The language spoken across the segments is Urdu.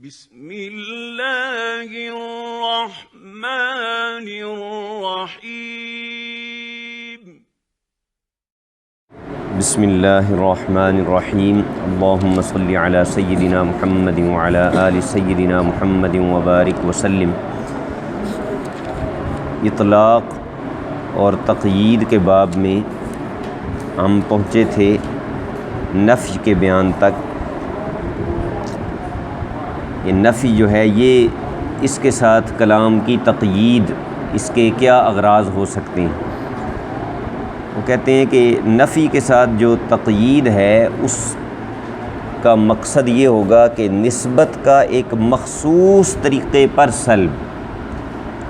بسم اللہ الرحمن الرحیم بسم اللہ الرحمن الرحیم اللہم صلی علی سیدنا محمد وعلی آل سیدنا محمد وبارک وسلم۔ اطلاق اور تقیید کے باب میں ہم پہنچے تھے نفی کے بیان تک۔ یہ نفی جو ہے یہ اس کے ساتھ کلام کی تقیید، اس کے کیا اغراض ہو سکتے ہیں؟ وہ کہتے ہیں کہ نفی کے ساتھ جو تقیید ہے اس کا مقصد یہ ہوگا کہ نسبت کا ایک مخصوص طریقے پر سلب،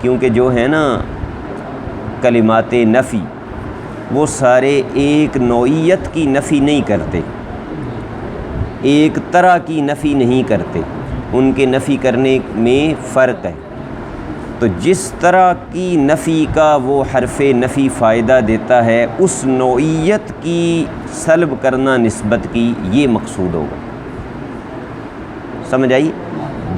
کیونکہ جو ہے نا کلمات نفی وہ سارے ایک نوعیت کی نفی نہیں کرتے، ایک طرح کی نفی نہیں کرتے، ان کے نفی کرنے میں فرق ہے۔ تو جس طرح کی نفی کا وہ حرف نفی فائدہ دیتا ہے اس نوعیت کی سلب کرنا نسبت کی، یہ مقصود ہوگا۔ سمجھ آئی؟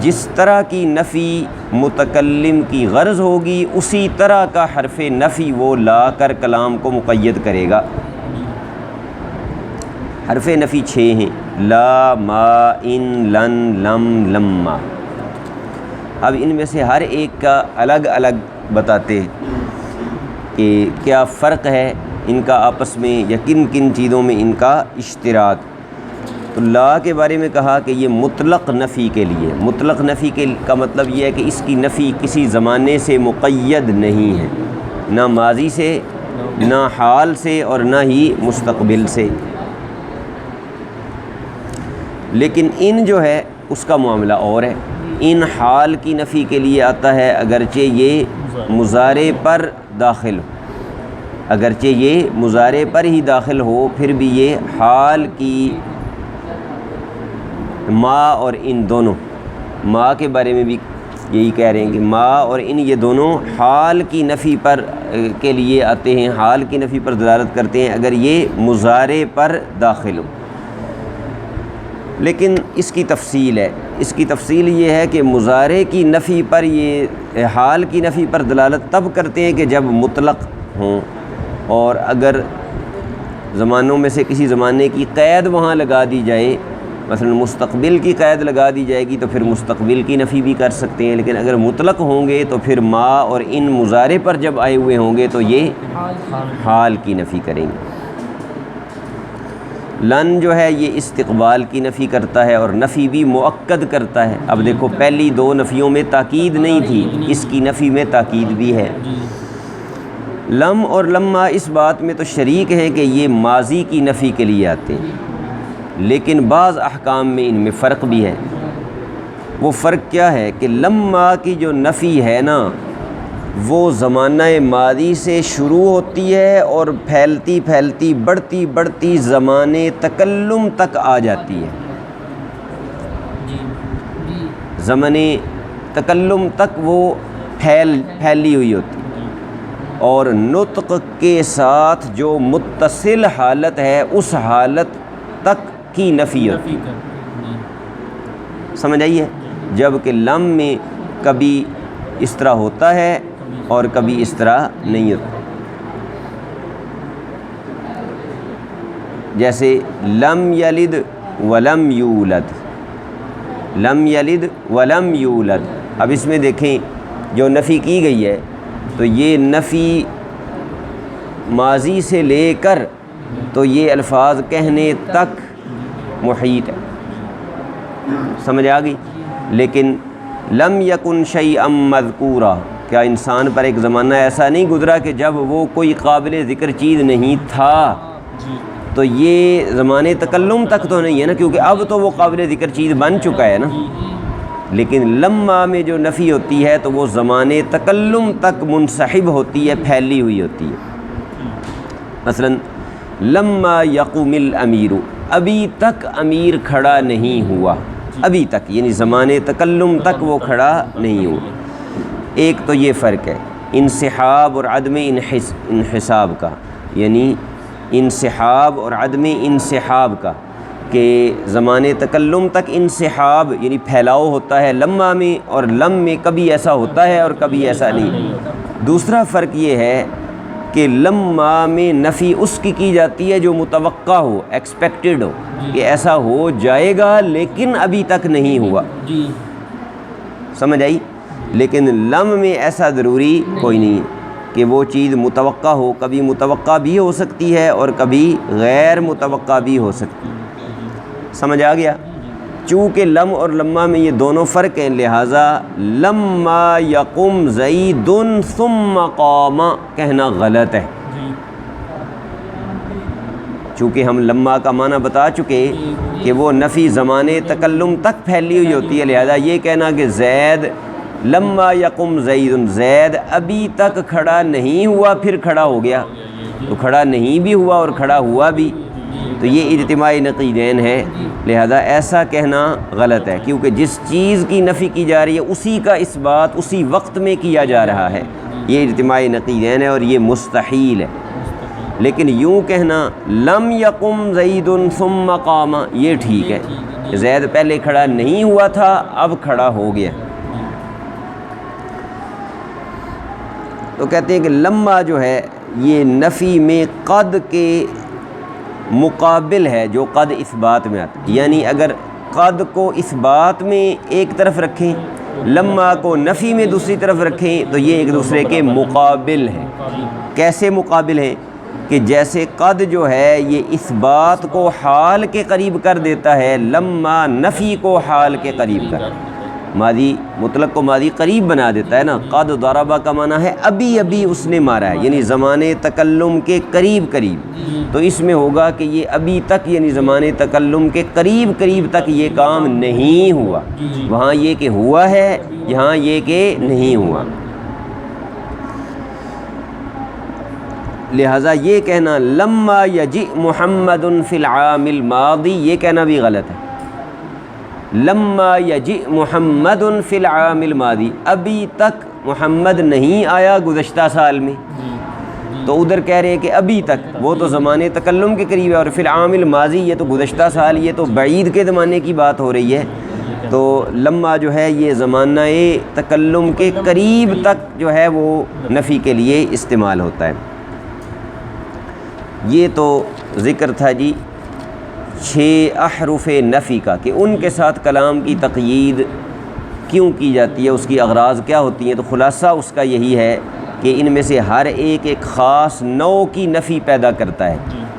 جس طرح کی نفی متکلم کی غرض ہوگی اسی طرح کا حرف نفی وہ لا کر کلام کو مقید کرے گا۔ حرف نفی 6 ہیں: لا، ما، ان، لن، لم، لما۔ اب ان میں سے ہر ایک کا الگ الگ بتاتے ہیں کہ کیا فرق ہے ان کا آپس میں، یا کن کن چیزوں میں ان کا اشتراک۔ تو لا کے بارے میں کہا کہ یہ مطلق نفی کے لیے، مطلق نفی کا مطلب یہ ہے کہ اس کی نفی کسی زمانے سے مقید نہیں ہے، نہ ماضی سے، نہ حال سے، اور نہ ہی مستقبل سے۔ لیکن ان جو ہے اس کا معاملہ اور ہے۔ ان حال کی نفی کے لیے آتا ہے اگرچہ یہ مضارع پر داخل ہو، اگرچہ یہ مضارع پر ہی داخل ہو، پھر بھی یہ حال کی، ما اور ان دونوں، ما کے بارے میں بھی یہی کہہ رہے ہیں کہ ما اور ان یہ دونوں حال کی نفی پر کے لیے آتے ہیں، حال کی نفی پر دلالت کرتے ہیں اگر یہ مضارع پر داخل ہو۔ لیکن اس کی تفصیل ہے، اس کی تفصیل یہ ہے کہ مضارع کی نفی پر، یہ حال کی نفی پر دلالت تب کرتے ہیں کہ جب مطلق ہوں، اور اگر زمانوں میں سے کسی زمانے کی قید وہاں لگا دی جائے، مثلا مستقبل کی قید لگا دی جائے گی تو پھر مستقبل کی نفی بھی کر سکتے ہیں، لیکن اگر مطلق ہوں گے تو پھر ما اور ان مضارع پر جب آئے ہوئے ہوں گے تو یہ حال کی نفی کریں گے۔ لن جو ہے یہ استقبال کی نفی کرتا ہے اور نفی بھی مؤکد کرتا ہے۔ اب دیکھو پہلی دو نفیوں میں تاکید نہیں تھی، اس کی نفی میں تاکید بھی ہے۔ لم اور لما اس بات میں تو شریک ہیں کہ یہ ماضی کی نفی کے لیے آتے ہیں، لیکن بعض احکام میں ان میں فرق بھی ہے۔ وہ فرق کیا ہے کہ لما کی جو نفی ہے نا وہ زمانہ ماضی سے شروع ہوتی ہے اور پھیلتی پھیلتی بڑھتی بڑھتی زمانے تکلم تک آ جاتی ہے، زمانے تکلم تک وہ پھیلی ہوئی ہوتی ہے، اور نطق کے ساتھ جو متصل حالت ہے اس حالت تک کی نفی ہوتی ہے۔ سمجھ آئیے؟ جبکہ لم میں کبھی اس طرح ہوتا ہے اور کبھی اس طرح نہیں ہوتا، جیسے لم یلد ولم یولد، لم یلد ولم یولد۔ اب اس میں دیکھیں جو نفی کی گئی ہے تو یہ نفی ماضی سے لے کر تو یہ الفاظ کہنے تک محیط ہے، سمجھ آ گئی؟ لیکن لم یکن شیئا مذکورا، کیا انسان پر ایک زمانہ ایسا نہیں گزرا کہ جب وہ کوئی قابل ذکر چیز نہیں تھا؟ تو یہ زمانے تکلم تک تو نہیں ہے نا، کیونکہ اب تو وہ قابل ذکر چیز بن چکا ہے نا۔ لیکن لما میں جو نفی ہوتی ہے تو وہ زمانے تکلم تک منسحب ہوتی ہے، پھیلی ہوئی ہوتی ہے۔ مثلا لما یقوم الامیر، ابھی تک امیر کھڑا نہیں ہوا، ابھی تک یعنی زمانے تکلم تک وہ کھڑا نہیں ہوا۔ ایک تو یہ فرق ہے انسحاب اور عدم انحساب کا، یعنی انسحاب اور عدم انسحاب کا۔ کہ زمان تکلم تک انسحاب یعنی پھیلاؤ ہوتا ہے لمہ میں، اور لم میں کبھی ایسا ہوتا ہے اور کبھی ایسا نہیں۔ دوسرا فرق یہ ہے کہ لمہ میں نفی اس کی جاتی ہے جو متوقع ہو، ایکسپیکٹڈ ہو، کہ ایسا ہو جائے گا لیکن ابھی تک نہیں ہوا، سمجھ آئی؟ لیکن لم میں ایسا ضروری کوئی نہیں کہ وہ چیز متوقع ہو، کبھی متوقع بھی ہو سکتی ہے اور کبھی غیر متوقع بھی ہو سکتی ہے، سمجھ آ گیا؟ چونکہ لم اور لمہ میں یہ دونوں فرق ہیں، لہٰذا لما یقم زید ثم قام کہنا غلط ہے۔ چونکہ ہم لمہ کا معنی بتا چکے کہ وہ نفی زمان تکلم تک پھیلی ہوئی ہوتی ہے، لہذا یہ کہنا کہ زید لما یقم زید، زید ابھی تک کھڑا نہیں ہوا پھر کھڑا ہو گیا، تو کھڑا نہیں بھی ہوا اور کھڑا ہوا بھی، تو یہ اجتماعی نقیضین ہے، لہذا ایسا کہنا غلط ہے، کیونکہ جس چیز کی نفی کی جا رہی ہے اسی کا اثبات اسی وقت میں کیا جا رہا ہے، یہ اجتماعی نقیضین ہے اور یہ مستحیل ہے۔ لیکن یوں کہنا لم یقم زید ثم قام، یہ ٹھیک ہے، زید پہلے کھڑا نہیں ہوا تھا اب کھڑا ہو گیا۔ تو کہتے ہیں کہ لمہ جو ہے یہ نفی میں قد کے مقابل ہے جو قد اثبات میں آتا ہے، یعنی اگر قد کو اثبات میں ایک طرف رکھیں، لمہ کو نفی میں دوسری طرف رکھیں، تو یہ ایک دوسرے کے مقابل ہیں۔ کیسے مقابل ہیں؟ کہ جیسے قد جو ہے یہ اثبات کو حال کے قریب کر دیتا ہے، لمہ نفی کو حال کے قریب کر، ماضی مطلق کو ماضی قریب بنا دیتا ہے نا۔ قد ضربہ کا معنی ہے ابھی ابھی اس نے مارا ہے، یعنی زمان تکلم کے قریب قریب، تو اس میں ہوگا کہ یہ ابھی تک یعنی زمان تکلم کے قریب قریب تک یہ کام نہیں ہوا، وہاں یہ کہ ہوا ہے، یہاں یہ کہ نہیں ہوا، لہٰذا یہ کہنا لما یجئ محمد فی العام الماضی، یہ کہنا بھی غلط ہے۔ لما یجئ محمد فی العام الماضی، ابھی تک محمد نہیں آیا گزشتہ سال میں، تو ادھر کہہ رہے ہیں کہ ابھی تک، وہ تو زمانے تکلم کے قریب ہے، اور فی العام الماضی یہ تو گزشتہ سال، یہ تو بعید کے زمانے کی بات ہو رہی ہے، تو لما جو ہے یہ زمانہ تکلم کے قریب تک جو ہے وہ نفی کے لیے استعمال ہوتا ہے۔ یہ تو ذکر تھا جی 6 احرف نفی کا، کہ ان کے ساتھ کلام کی تقیید کیوں کی جاتی ہے، اس کی اغراض کیا ہوتی ہیں۔ تو خلاصہ اس کا یہی ہے کہ ان میں سے ہر ایک خاص نوع کی نفی پیدا کرتا ہے،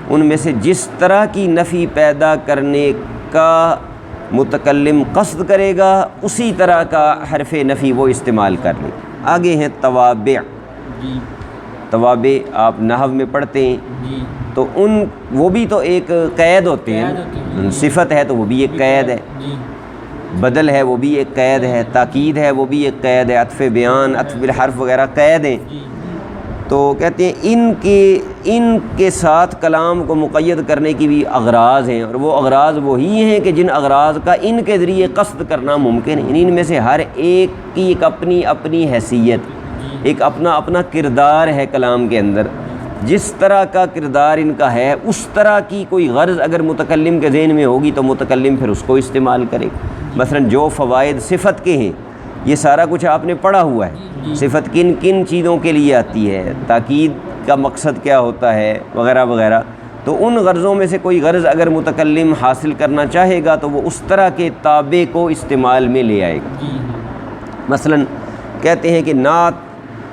ان میں سے جس طرح کی نفی پیدا کرنے کا متکلم قصد کرے گا اسی طرح کا حرف نفی وہ استعمال کر لے۔ آگے ہیں توابع۔ توابع آپ نحو میں پڑھتے ہیں، تو وہ بھی تو ایک قید ہوتے ہیں، صفت ہے تو وہ بھی ایک قید ہے، بدل ہے وہ بھی ایک قید ہے، تاکید ہے وہ بھی ایک قید ہے، عطف بیان، عطف بالحرف وغیرہ قید ہیں۔ تو کہتے ہیں ان کے ساتھ کلام کو مقید کرنے کی بھی اغراض ہیں، اور وہ اغراض وہی ہیں کہ جن اغراض کا ان کے ذریعے قصد کرنا ممکن ہے۔ ان میں سے ہر ایک کی ایک اپنی اپنی حیثیت، ایک اپنا اپنا کردار ہے کلام کے اندر، جس طرح کا کردار ان کا ہے اس طرح کی کوئی غرض اگر متکلم کے ذہن میں ہوگی تو متکلم پھر اس کو استعمال کرے۔ مثلا جو فوائد صفت کے ہیں یہ سارا کچھ آپ نے پڑھا ہوا ہے، صفت کن کن چیزوں کے لیے آتی ہے، تاکید کا مقصد کیا ہوتا ہے وغیرہ وغیرہ، تو ان غرضوں میں سے کوئی غرض اگر متکلم حاصل کرنا چاہے گا تو وہ اس طرح کے تابع کو استعمال میں لے آئے گا۔ مثلا کہتے ہیں کہ نعت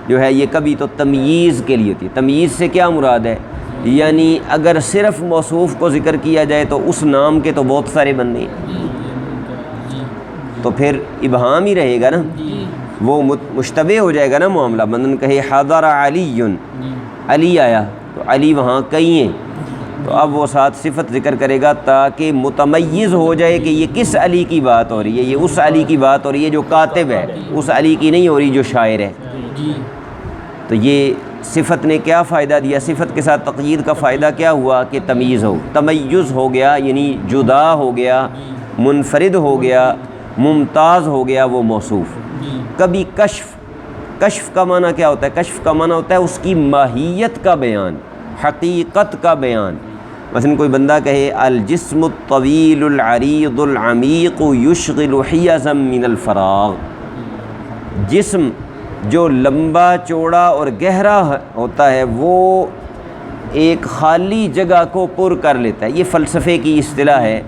جو ہے یہ کبھی تو تمییز کے لیے ہوتی ہے۔ تمییز سے کیا مراد ہے؟ یعنی اگر صرف موصوف کو ذکر کیا جائے تو اس نام کے تو بہت سارے بننے ہیں، تو پھر ابہام ہی رہے گا نا، وہ مشتبہ ہو جائے گا نا معاملہ۔ مثلاً کہے حضر علی، علی آیا تو علی وہاں کئی ہیں، تو اب وہ ساتھ صفت ذکر کرے گا تاکہ متمیز ہو جائے کہ یہ کس علی کی بات ہو رہی ہے، یہ اس علی کی بات ہو رہی ہے جو کاتب ہے، اس علی کی نہیں ہو رہی جو شاعر ہے۔ تو یہ صفت نے کیا فائدہ دیا؟ صفت کے ساتھ تقیید کا فائدہ کیا ہوا کہ تمیز ہو، تمیز ہو گیا، یعنی جدا ہو گیا، منفرد ہو گیا، ممتاز ہو گیا وہ موصوف۔ کبھی کشف کا معنی کیا ہوتا ہے؟ کشف کا معنی ہوتا ہے اس کی ماہیت کا بیان، حقیقت کا بیان، مثلا کوئی بندہ کہے الجسم الطویل العریض العمیق یشغل حیزا من الفراغ، جسم جو لمبا چوڑا اور گہرا ہوتا ہے وہ ایک خالی جگہ کو پر کر لیتا ہے۔ یہ فلسفے کی اصطلاح ہے،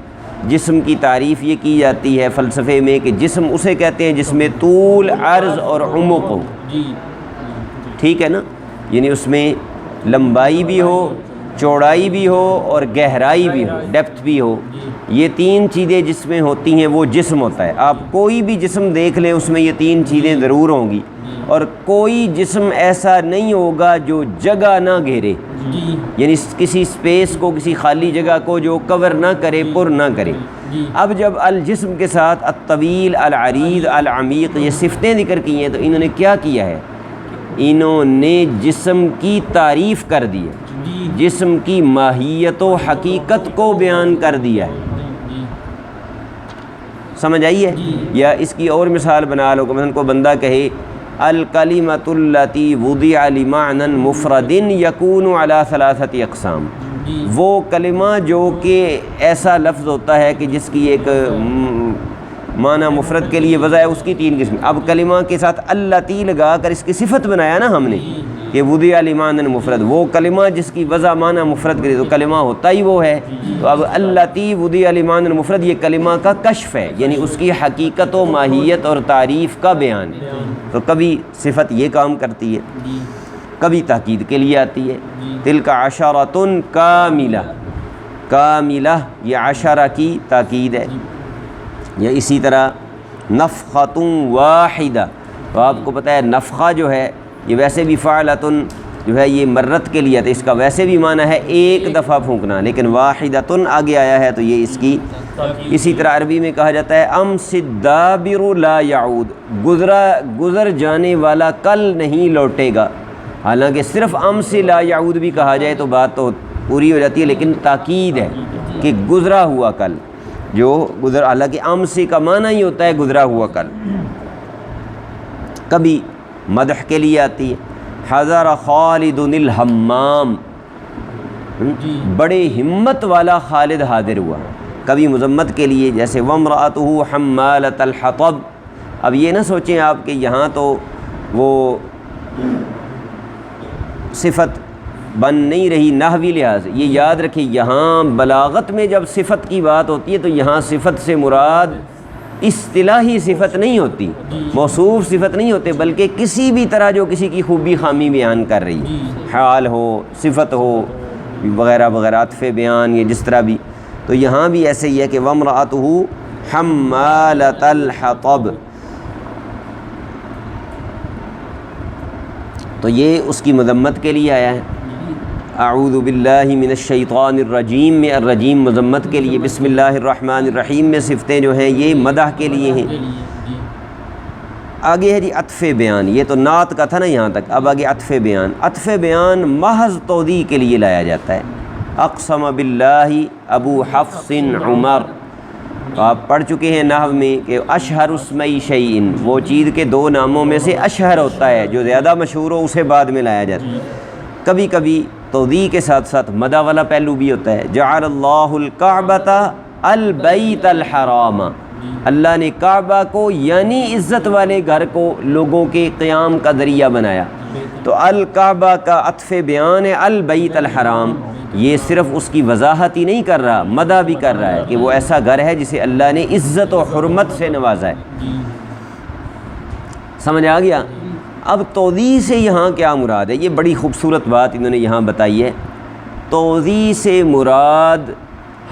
جسم کی تعریف یہ کی جاتی ہے فلسفے میں کہ جسم اسے کہتے ہیں جس میں طول، عرض اور عمق ہو، ٹھیک ہے نا، یعنی اس میں لمبائی بھی ہو، چوڑائی بھی ہو اور گہرائی بھی ہو، ڈیپتھ بھی ہو۔ یہ تین چیزیں جس میں ہوتی ہیں وہ جسم ہوتا ہے۔ آپ کوئی بھی جسم دیکھ لیں اس میں یہ تین چیزیں ضرور ہوں گی، اور کوئی جسم ایسا نہیں ہوگا جو جگہ نہ گھیرے، یعنی کسی سپیس کو، کسی خالی جگہ کو جو کور نہ کرے، پر نہ کرے۔ اب جب الجسم کے ساتھ الطویل، العریض، العمیق یہ صفتیں ذکر کی ہیں تو انہوں نے کیا کیا ہے؟ انہوں نے جسم کی تعریف کر دی ہے، جسم کی ماہیت و حقیقت کو بیان کر دیا ہے۔ سمجھ آئی ہے؟ یا اس کی اور مثال بنا لو کہ مثلا کوئی بندہ کہے الکلمۃ التی وضع لمعنى مفرد یکون علی ثلاثۃ اقسام، وہ کلمہ جو کہ ایسا لفظ ہوتا ہے کہ جس کی ایک معنی مفرد کے لیے وضع ہے، اس کی تین قسم۔ اب کلمہ کے ساتھ التی لگا کر اس کی صفت بنایا نا ہم نے کہ وضع لمعنى مفرد، وہ کلمہ جس کی وضع معنی مفرد کے لیے، تو کلمہ ہوتا ہی وہ ہے۔ تو اب التی وضع لمعنى مفرد یہ کلمہ کا کشف ہے، یعنی اس کی حقیقت و ماہیت اور تعریف کا بیان ہے۔ تو کبھی صفت یہ کام کرتی ہے، کبھی تاکید کے لیے آتی ہے۔ تلک عشرۃ کاملہ، کاملہ یہ عشرہ کی تاکید ہے۔ یا اسی طرح نفخۃ واحدہ، تو آپ کو پتہ ہے نفخہ جو ہے یہ ویسے بھی فعلۃ جو ہے یہ مرت کے لیے، تو اس کا ویسے بھی معنی ہے ایک دفعہ پھونکنا، لیکن واحدۃ آگے آیا ہے تو یہ اس کی۔ اسی طرح عربی میں کہا جاتا ہے امس الدابر لا یعود، گزر جانے والا کل نہیں لوٹے گا۔ حالانکہ صرف امس لا یعود بھی کہا جائے تو بات تو پوری ہو جاتی ہے، لیکن تاکید ہے کہ گزرا ہوا کل جو حالانکہ امسی کا معنی ہی ہوتا ہے گزرا ہوا کل۔ کبھی مدح کے لیے آتی ہے، حضر خالد الحمام، بڑے ہمت والا خالد حاضر ہوا۔ کبھی مذمت کے لیے، جیسے وامرأتہ حمالۃ الحطب۔ اب یہ نہ سوچیں آپ کہ یہاں تو وہ صفت بن نہیں رہی نحوی لحاظ سے، یہ یاد رکھیں یہاں بلاغت میں جب صفت کی بات ہوتی ہے تو یہاں صفت سے مراد اصطلاحی صفت نہیں ہوتی، موصوف صفت نہیں ہوتے، بلکہ کسی بھی طرح جو کسی کی خوبی خامی بیان کر رہی ہے، حال ہو، صفت ہو وغیرہ وغیرہ، عطف بیان، یہ جس طرح بھی۔ تو یہاں بھی ایسے ہی ہے کہ وامرأتہ حمالۃ الحطب، تو یہ اس کی مذمت کے لیے آیا ہے۔ اعوذ باللہ من الشیطان الرجیم میں الرجیم مذمت کے لیے، بسم اللہ الرحمن الرحیم میں صفتیں جو ہیں یہ مدح کے لیے ہیں۔ آگے ہے جی عطف بیان، یہ تو نعت کا تھا نا یہاں تک، اب آگے عطف بیان۔ عطف بیان محض توضیح کے لیے لایا جاتا ہے۔ اقسم باللہ ابو حفص عمر، تو آپ پڑھ چکے ہیں نحو میں کہ اشہر اسمئی شیئن، وہ چیز کے دو ناموں میں سے اشہر ہوتا ہے، جو زیادہ مشہور ہو اسے بعد میں لایا جاتا ہے۔ کبھی کبھی توضیح کے ساتھ ساتھ مدح والا پہلو بھی ہوتا ہے۔ جعل اللہ الکعبۃ البیت الحرام، اللہ نے کعبہ کو یعنی عزت والے گھر کو لوگوں کے قیام کا ذریعہ بنایا، تو الکعبہ کا عطف بیان ہے البیت الحرام، یہ صرف اس کی وضاحت ہی نہیں کر رہا، مدح بھی کر رہا ہے کہ وہ ایسا گھر ہے جسے اللہ نے عزت و حرمت سے نوازا ہے۔ سمجھ آ گیا؟ اب توضیح سے یہاں کیا مراد ہے؟ یہ بڑی خوبصورت بات انہوں نے یہاں بتائی ہے۔ توضیح سے مراد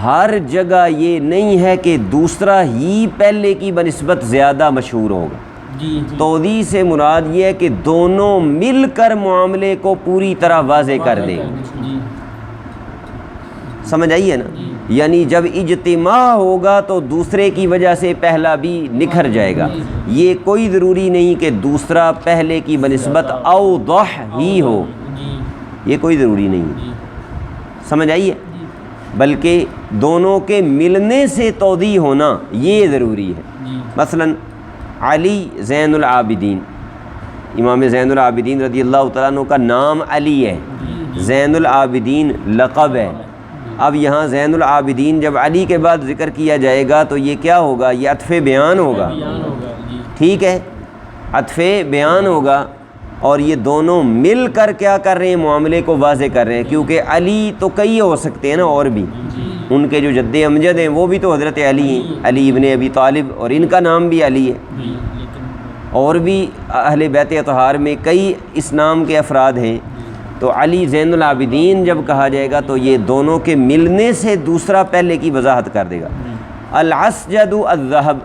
ہر جگہ یہ نہیں ہے کہ دوسرا ہی پہلے کی بنسبت زیادہ مشہور ہوگا۔ توضیح سے مراد یہ ہے کہ دونوں مل کر معاملے کو پوری طرح واضح کر دیں۔ سمجھ آئی ہے نا؟ یعنی جب اجتماع ہوگا تو دوسرے کی وجہ سے پہلا بھی نکھر جائے گا۔ یہ کوئی ضروری نہیں کہ دوسرا پہلے کی بنسبت اوضح ہی ہو، یہ کوئی ضروری نہیں، سمجھ آئی ہے؟ بلکہ دونوں کے ملنے سے توضیح ہونا یہ ضروری ہے۔ مثلا علی زین العابدین، امام زین العابدین رضی اللہ تعالیٰ عنہ کا نام علی ہے، زین العابدین لقب ہے۔ اب یہاں زین العابدین جب علی کے بعد ذکر کیا جائے گا تو یہ کیا ہوگا؟ یہ عطف بیان ہوگا، ٹھیک ہے، عطف بیان ہوگا، اور یہ دونوں مل کر کیا کر رہے ہیں؟ معاملے کو واضح کر رہے ہیں، کیونکہ علی تو کئی ہو سکتے ہیں نا، اور بھی ان کے جو جد امجد ہیں وہ بھی تو حضرت علی ہیں، علی ابن ابی طالب، اور ان کا نام بھی علی ہے، اور بھی اہل بیت اطہار میں کئی اس نام کے افراد ہیں۔ تو علی زین العابدین جب کہا جائے گا تو یہ دونوں کے ملنے سے دوسرا پہلے کی وضاحت کر دے گا۔ العسجد الذهب،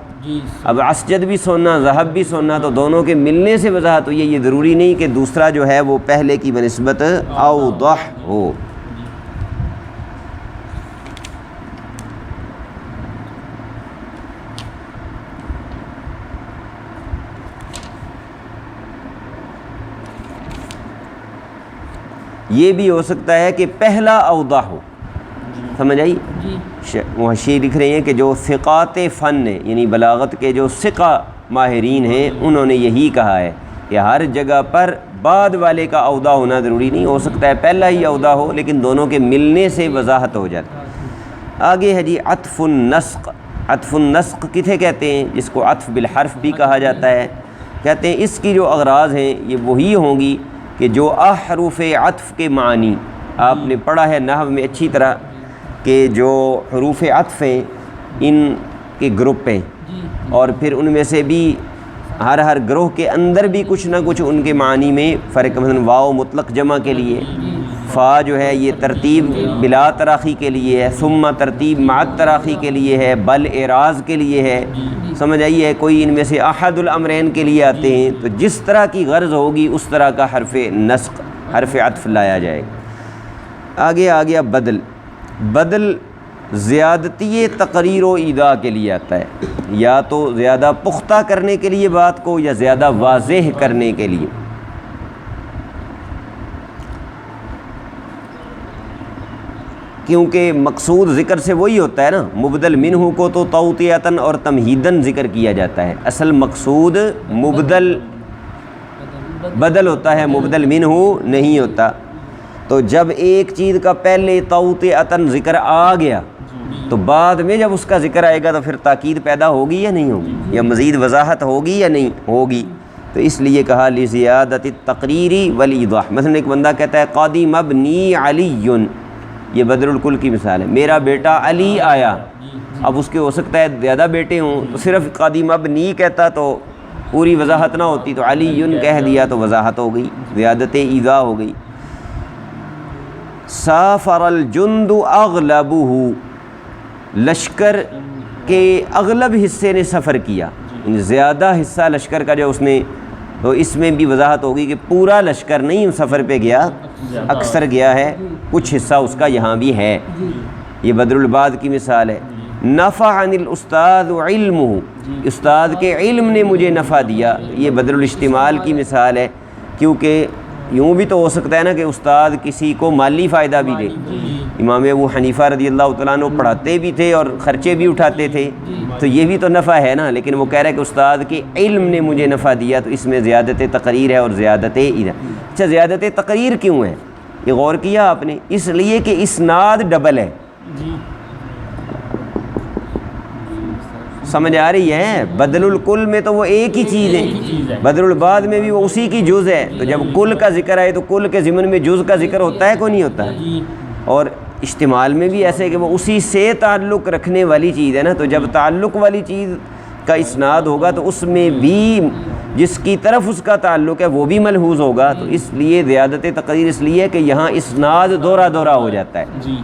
اب اسجد بھی سونا، ذہب بھی سونا، تو دونوں کے ملنے سے وضاحت ہوئی ہے۔ یہ ضروری نہیں کہ دوسرا جو ہے وہ پہلے کی بنسبت اوضح ہو۔ یہ بھی ہو سکتا ہے کہ پہلا اوضح ہو، سمجھ آئی؟ محشی لکھ رہے ہیں کہ جو ثقات فن ہیں، یعنی بلاغت کے جو ثقہ ماہرین ہیں، انہوں نے یہی کہا ہے کہ ہر جگہ پر بعد والے کا اوضح ہونا ضروری نہیں، ہو سکتا ہے پہلا ہی اوضح ہو لیکن دونوں کے ملنے سے وضاحت ہو جاتی ہے۔ آگے ہے جی عطف النسق۔ عطف النسق کتھے کہتے ہیں؟ جس کو عطف بالحرف بھی کہا جاتا ہے۔ کہتے ہیں اس کی جو اغراض ہیں یہ وہی ہوں گی کہ جو احرف عطف کے معنی آپ نے پڑھا ہے نحو میں اچھی طرح، کہ جو حروف عطف ہیں ان کے گروپ ہیں، اور پھر ان میں سے بھی ہر گروہ کے اندر بھی کچھ نہ کچھ ان کے معنی میں فرق، مثلا واو مطلق جمع کے لیے، فا جو ہے یہ ترتیب بلا تراخی کے لیے ہے، ثم ترتیب مع تراخی کے لیے ہے، بل اعراض کے لیے ہے، سمجھ آئی ہے، کوئی ان میں سے احد الامرین کے لیے آتے ہیں۔ تو جس طرح کی غرض ہوگی اس طرح کا حرف نسق، حرف عطف لایا جائے گا۔ آگے آ گیا بدل۔ بدل زیادتی تقریر و ایذا کے لیے آتا ہے، یا تو زیادہ پختہ کرنے کے لیے بات کو، یا زیادہ واضح کرنے کے لیے۔ کیونکہ مقصود ذکر سے وہی ہوتا ہے نا، مبدل منہ کو تو توطیعتاً اور تمہیداً ذکر کیا جاتا ہے، اصل مقصود مبدل بدل ہوتا ہے، مبدل منہ نہیں ہوتا۔ تو جب ایک چیز کا پہلے توطیعتاً ذکر آ گیا تو بعد میں جب اس کا ذکر آئے گا تو پھر تاکید پیدا ہوگی یا نہیں ہوگی، یا مزید وضاحت ہوگی یا نہیں ہوگی، تو اس لیے کہا لزیادت التقریری والایضاح۔ مثلا ایک بندہ کہتا ہے قادم ابنی علی، یہ بدر الکل کی مثال ہے، میرا بیٹا علی آیا۔ اب اس کے ہو سکتا ہے زیادہ بیٹے ہوں، تو صرف قادم ابنی کہتا تو پوری وضاحت نہ ہوتی، تو علی کہہ دیا تو وضاحت ہو گئی، زیادت ایذا ہو گئی۔ سافر الجند اغلبہ، لشکر کے اغلب حصے نے سفر کیا، یعنی زیادہ حصہ لشکر کا جو اس نے، تو اس میں بھی وضاحت ہوگی کہ پورا لشکر نہیں سفر پہ گیا، اکثر گیا ہے، کچھ حصہ اس کا یہاں بھی ہے۔ یہ بدر الباد کی مثال ہے۔ نفع عن الاستاذ علمہ، استاد کے علم نے مجھے نفع دیا، یہ بدر الاشتمال کی مثال ہے، کیونکہ یوں بھی تو ہو سکتا ہے نا کہ استاد کسی کو مالی فائدہ بھی دے۔ امام ابو حنیفہ رضی اللہ تعالیٰ عنہ پڑھاتے بھی تھے اور خرچے بھی اٹھاتے تھے، تو یہ بھی تو نفع ہے نا، لیکن وہ کہہ رہا ہے کہ استاد کے علم نے مجھے نفع دیا، تو اس میں زیادت تقریر ہے اور زیادت ایذا۔ اچھا زیادت تقریر کیوں ہے؟ یہ غور کیا آپ نے؟ اس لیے کہ اسناد ڈبل ہے، سمجھ آ رہی ہے؟ بدل الکل میں تو وہ ایک ہی چیز ہے، بدر الباد میں بھی وہ اسی کی جز ہے، تو جب کل کا ذکر آئے تو کل کے ضمن میں جز کا ذکر ہوتا ہے کو نہیں ہوتا؟ اور اشتمال میں بھی ایسے کہ وہ اسی سے تعلق رکھنے والی چیز ہے نا، تو جب تعلق والی چیز کا اسناد ہوگا تو اس میں بھی جس کی طرف اس کا تعلق ہے وہ بھی ملحوظ ہوگا، تو اس لیے زیادت تقریر اس لیے کہ یہاں اسناد دورہ دورہ ہو جاتا ہے،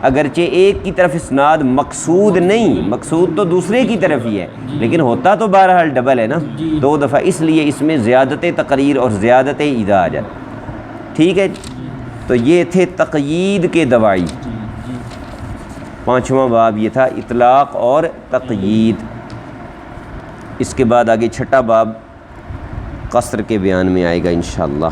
اگرچہ ایک کی طرف اسناد مقصود نہیں، مقصود تو دوسرے کی طرف ہی ہے، لیکن ہوتا تو بہرحال ڈبل ہے نا، دو دفعہ، اس لیے اس میں زیادت تقریر اور زیادت ایذا آ جاتا۔ ٹھیک ہے، تو یہ تھے تقیید کے دواعی۔ پانچواں باب یہ تھا اطلاق اور تقیید۔ اس کے بعد آگے چھٹا باب قصر کے بیان میں آئے گا انشاءاللہ۔